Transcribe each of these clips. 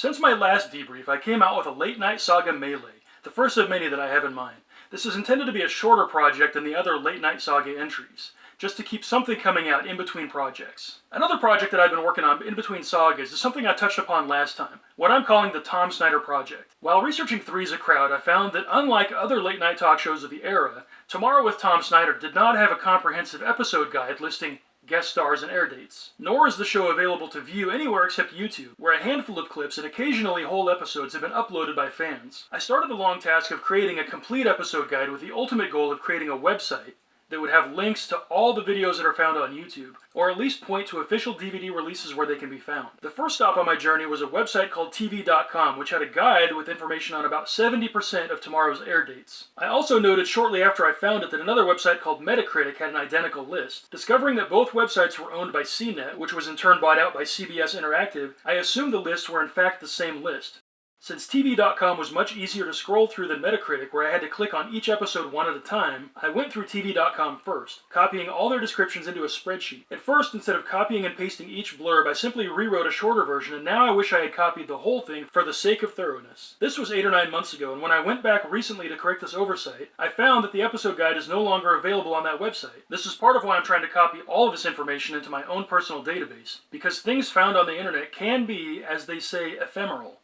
Since my last debrief, I came out with a late night saga melee, the first of many that I have in mind. This is intended to be a shorter project than the other late night saga entries, just to keep something coming out in between projects. Another project that I've been working on in between sagas is something I touched upon last time, what I'm calling the Tom Snyder project. While researching Three's a Crowd, I found that unlike other late night talk shows of the era, Tomorrow with Tom Snyder did not have a comprehensive episode guide listing guest stars and air dates. Nor is the show available to view anywhere except YouTube, where a handful of clips and occasionally whole episodes have been uploaded by fans. I started the long task of creating a complete episode guide with the ultimate goal of creating a website that would have links to all the videos that are found on YouTube, or at least point to official DVD releases where they can be found. The first stop on my journey was a website called TVcom, which had a guide with information on about 70% of tomorrow's air dates. I also noted shortly after I found it that another website called Metacritic had an identical list. Discovering that both websites were owned by CNET, which was in turn bought out by CBS Interactive, I assumed the lists were in fact the same list. Since TV.com was much easier to scroll through than Metacritic, where I had to click on each episode one at a time, I went through TV.com first, copying all their descriptions into a spreadsheet. At first, instead of copying and pasting each blurb, I simply rewrote a shorter version, and now I wish I had copied the whole thing for the sake of thoroughness. This was 8 or 9 months ago, and when I went back recently to correct this oversight, I found that the episode guide is no longer available on that website. This is part of why I'm trying to copy all of this information into my own personal database, because things found on the internet can be, as they say, ephemeral.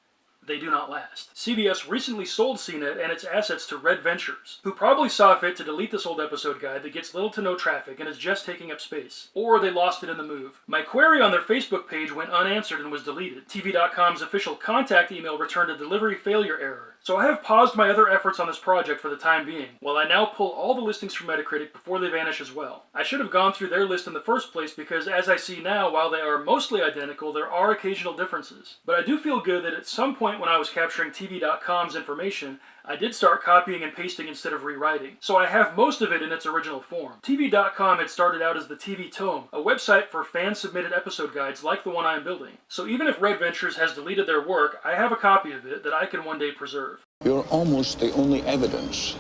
They do not last. CBS recently sold CNET and its assets to Red Ventures, who probably saw fit to delete this old episode guide that gets little to no traffic and is just taking up space. Or they lost it in the move. My query on their Facebook page went unanswered and was deleted. TV.com's official contact email returned a delivery failure error. So I have paused my other efforts on this project for the time being, while I now pull all the listings from Metacritic before they vanish as well. I should have gone through their list in the first place because, as I see now, while they are mostly identical, there are occasional differences. But I do feel good that at some point when I was capturing TV.com's information, I did start copying and pasting instead of rewriting, so I have most of it in its original form. TV.com had started out as the TVcom, a website for fan-submitted episode guides like the one I am building. So even if Red Ventures has deleted their work, I have a copy of it that I can one day preserve. You're almost the only evidence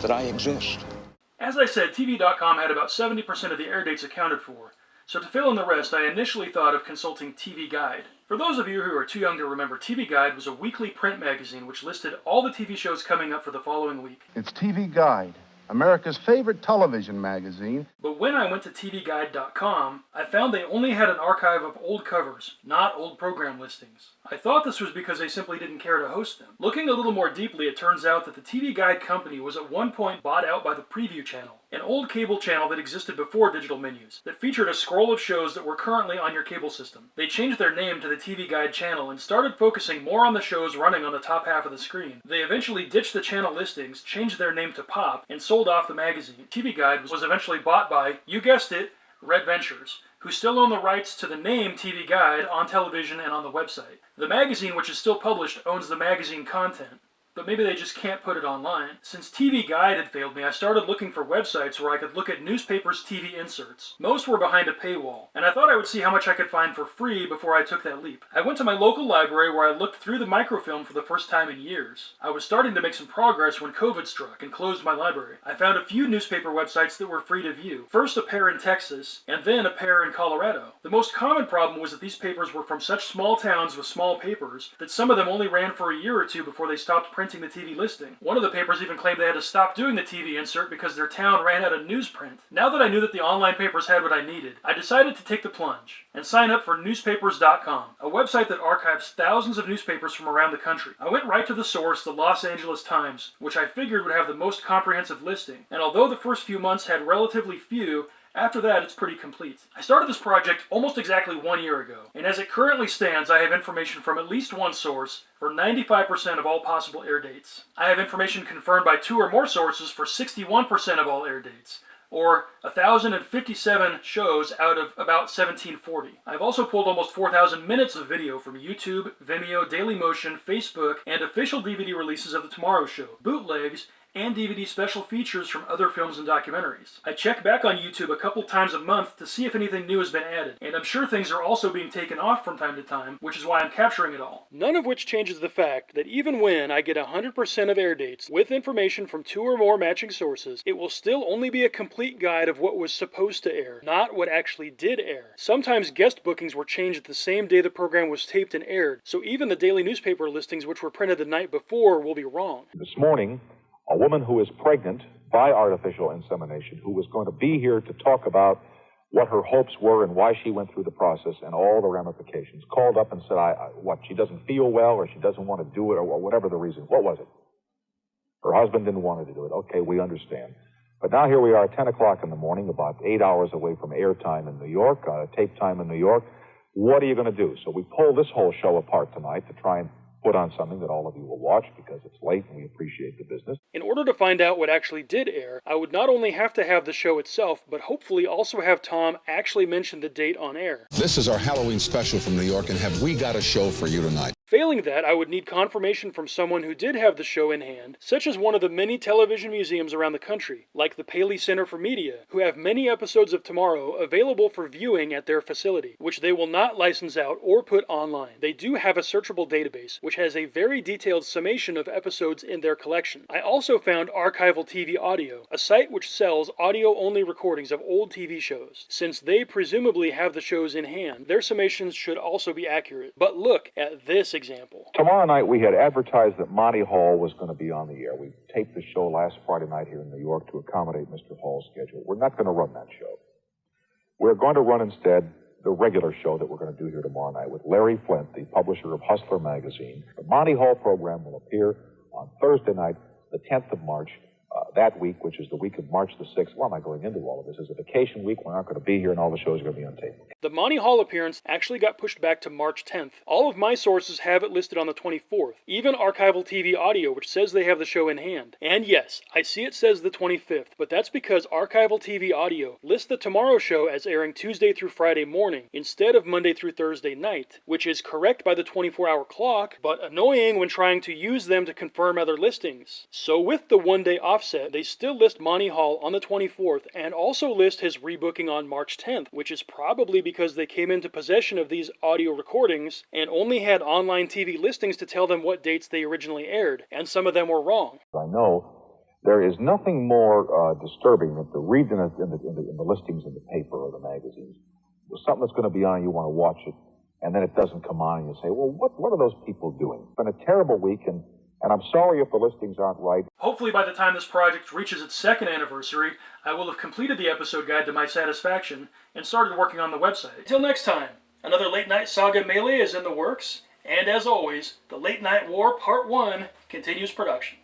that I exist. As I said, TV.com had about 70% of the air dates accounted for, so to fill in the rest, I initially thought of consulting TV Guide. For those of you who are too young to remember, TV Guide was a weekly print magazine which listed all the TV shows coming up for the following week. It's TV Guide, America's favorite television magazine. But when I went to TVGuide.com, I found they only had an archive of old covers, not old program listings. I thought this was because they simply didn't care to host them. Looking a little more deeply, it turns out that the TV Guide company was at one point bought out by the Preview channel, an old cable channel that existed before digital menus, that featured a scroll of shows that were currently on your cable system. They changed their name to the TV Guide channel and started focusing more on the shows running on the top half of the screen. They eventually ditched the channel listings, changed their name to Pop, and sold off the magazine. TV Guide was eventually bought by, you guessed it, Red Ventures, who still own the rights to the name TV Guide on television and on the website. The magazine, which is still published, owns the magazine content, but maybe they just can't put it online. Since TV Guide had failed me, I started looking for websites where I could look at newspapers' TV inserts. Most were behind a paywall, and I thought I would see how much I could find for free before I took that leap. I went to my local library where I looked through the microfilm for the first time in years. I was starting to make some progress when COVID struck and closed my library. I found a few newspaper websites that were free to view. First a pair in Texas, and then a pair in Colorado. The most common problem was that these papers were from such small towns with small papers that some of them only ran for a year or two before they stopped printing the TV listing. One of the papers even claimed they had to stop doing the TV insert because their town ran out of newsprint. Now that I knew that the online papers had what I needed, I decided to take the plunge and sign up for newspapers.com, a website that archives thousands of newspapers from around the country. I went right to the source, the Los Angeles Times, which I figured would have the most comprehensive listing, and although the first few months had relatively few, after that, it's pretty complete. I started this project almost exactly 1 year ago, and as it currently stands, I have information from at least one source for 95% of all possible air dates. I have information confirmed by 2 or more sources for 61% of all air dates, or 1,057 shows out of about 1,740. I've also pulled almost 4,000 minutes of video from YouTube, Vimeo, Dailymotion, Facebook, and official DVD releases of The Tomorrow Show, bootlegs, and DVD special features from other films and documentaries. I check back on YouTube a couple times a month to see if anything new has been added, and I'm sure things are also being taken off from time to time, which is why I'm capturing it all. None of which changes the fact that even when I get 100% of air dates with information from 2 or more matching sources, it will still only be a complete guide of what was supposed to air, not what actually did air. Sometimes guest bookings were changed the same day the program was taped and aired, so even the daily newspaper listings which were printed the night before will be wrong. This morning, a woman who is pregnant by artificial insemination, who was going to be here to talk about what her hopes were and why she went through the process and all the ramifications, called up and said, she doesn't feel well or she doesn't want to do it or whatever the reason. What was it? Her husband didn't want her to do it. Okay, we understand. But now here we are at 10 o'clock in the morning, about 8 hours away from airtime in New York, tape time in New York. What are you going to do? So we pull this whole show apart tonight to try and put on something that all of you will watch because it's late and we appreciate the business. In order to find out what actually did air, I would not only have to have the show itself, but hopefully also have Tom actually mention the date on air. This is our Halloween special from New York, and have we got a show for you tonight? Failing that, I would need confirmation from someone who did have the show in hand, such as one of the many television museums around the country, like the Paley Center for Media, who have many episodes of Tomorrow available for viewing at their facility, which they will not license out or put online. They do have a searchable database, which has a very detailed summation of episodes in their collection. I also found Archival TV Audio, a site which sells audio-only recordings of old TV shows. Since they presumably have the shows in hand, their summations should also be accurate. But look at this example. Tomorrow night we had advertised that Monty Hall was going to be on the air. We taped the show last Friday night here in New York to accommodate Mr. Hall's schedule. We're not going to run that show. We're going to run instead the regular show that we're going to do here tomorrow night with Larry Flint, the publisher of Hustler magazine. The Monty Hall program will appear on Thursday night, the 10th of March, that week, which is the week of March the 6th. Why am I going into all of this? It's a vacation week. We're not going to be here, and all the shows are going to be on tape. The Monty Hall appearance actually got pushed back to March 10th. All of my sources have it listed on the 24th. Even Archival TV Audio, which says they have the show in hand. And yes, I see it says the 25th, but that's because Archival TV Audio lists the Tomorrow Show as airing Tuesday through Friday morning, instead of Monday through Thursday night, which is correct by the 24-hour clock, but annoying when trying to use them to confirm other listings. So with the one-day offset, they still list Monty Hall on the 24th, and also list his rebooking on March 10th, which is probably because they came into possession of these audio recordings and only had online TV listings to tell them what dates they originally aired, and some of them were wrong. I know there is nothing more disturbing than to read in the listings in the paper or the magazines. There's something that's going to be on, you want to watch it, and then it doesn't come on, and you say, well, what are those people doing? It's been a terrible week, and I'm sorry if the listings aren't right. Hopefully by the time this project reaches its 2nd anniversary, I will have completed the episode guide to my satisfaction and started working on the website. Until next time, another Late Night Saga Melee is in the works, and as always, the Late Night War Part 1 continues production.